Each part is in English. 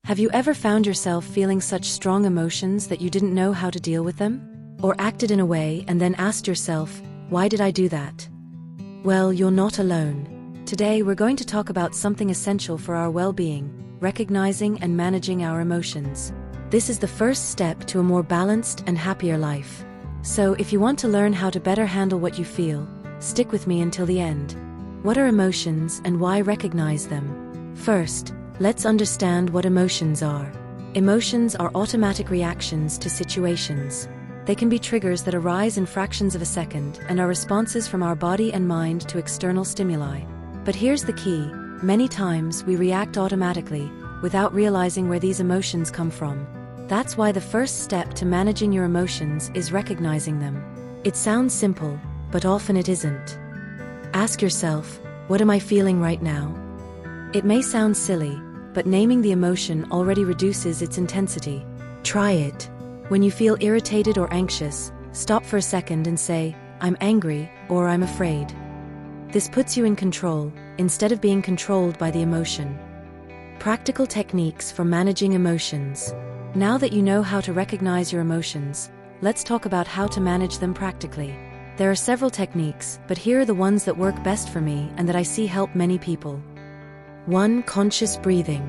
Have you ever found yourself feeling such strong emotions that you didn't know how to deal with them? Or acted in a way and then asked yourself, why did I do that? Well, you're not alone. Today we're going to talk about something essential for our well-being, recognizing and managing our emotions. This is the first step to a more balanced and happier life. So if you want to learn how to better handle what you feel, stick with me until the end. What are emotions and why recognize them? First, let's understand what emotions are. Emotions are automatic reactions to situations. They can be triggers that arise in fractions of a second and are responses from our body and mind to external stimuli. But here's the key: many times we react automatically, without realizing where these emotions come from. That's why the first step to managing your emotions is recognizing them. It sounds simple, but often it isn't. Ask yourself, what am I feeling right now? It may sound silly, but naming the emotion already reduces its intensity. Try it. When you feel irritated or anxious, stop for a second and say, I'm angry, or I'm afraid. This puts you in control, instead of being controlled by the emotion. Practical techniques for managing emotions. Now that you know how to recognize your emotions, let's talk about how to manage them practically. There are several techniques, but here are the ones that work best for me and that I see help many people. 1. Conscious breathing.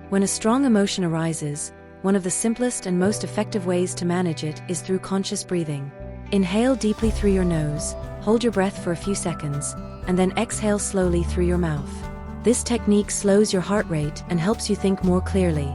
When a strong emotion arises, one of the simplest and most effective ways to manage it is through conscious breathing. Inhale deeply through your nose, hold your breath for a few seconds, and then exhale slowly through your mouth. This technique slows your heart rate and helps you think more clearly.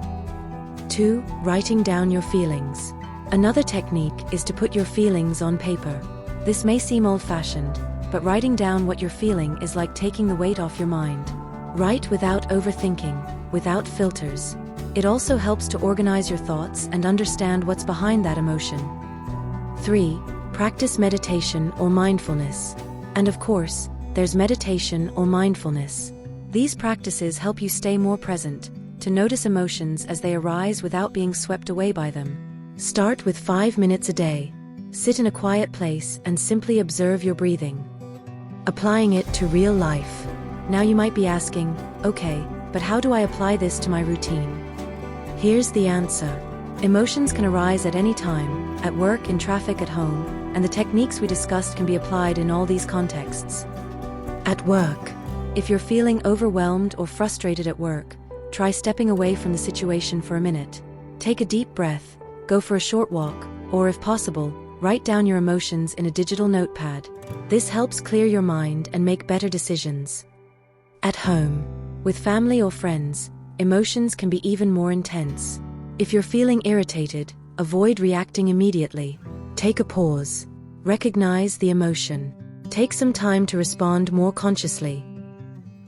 2. Writing down your feelings. Another technique is to put your feelings on paper. This may seem old-fashioned, but writing down what you're feeling is like taking the weight off your mind. Write without overthinking, without filters. It also helps to organize your thoughts and understand what's behind that emotion. 3. Practice meditation or mindfulness. And of course, there's meditation or mindfulness. These practices help you stay more present, to notice emotions as they arise without being swept away by them. Start with 5 minutes a day. Sit in a quiet place and simply observe your breathing. Applying it to real life. Now you might be asking, okay, but how do I apply this to my routine? Here's the answer. Emotions can arise at any time, at work, in traffic, at home, and the techniques we discussed can be applied in all these contexts. At work. If you're feeling overwhelmed or frustrated at work, try stepping away from the situation for a minute. Take a deep breath, go for a short walk, or if possible, write down your emotions in a digital notepad. This helps clear your mind and make better decisions. At home. With family or friends, emotions can be even more intense. If you're feeling irritated, avoid reacting immediately. Take a pause. Recognize the emotion. Take some time to respond more consciously.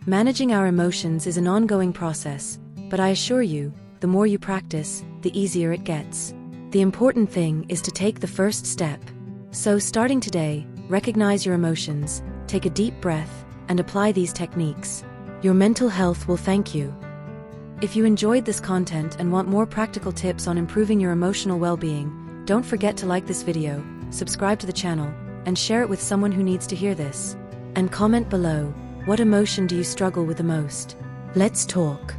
Managing our emotions is an ongoing process, but I assure you, the more you practice, the easier it gets. The important thing is to take the first step. So starting today, recognize your emotions, take a deep breath, and apply these techniques. Your mental health will thank you. If you enjoyed this content and want more practical tips on improving your emotional well-being, don't forget to like this video, subscribe to the channel, and share it with someone who needs to hear this. And comment below, what emotion do you struggle with the most? Let's talk.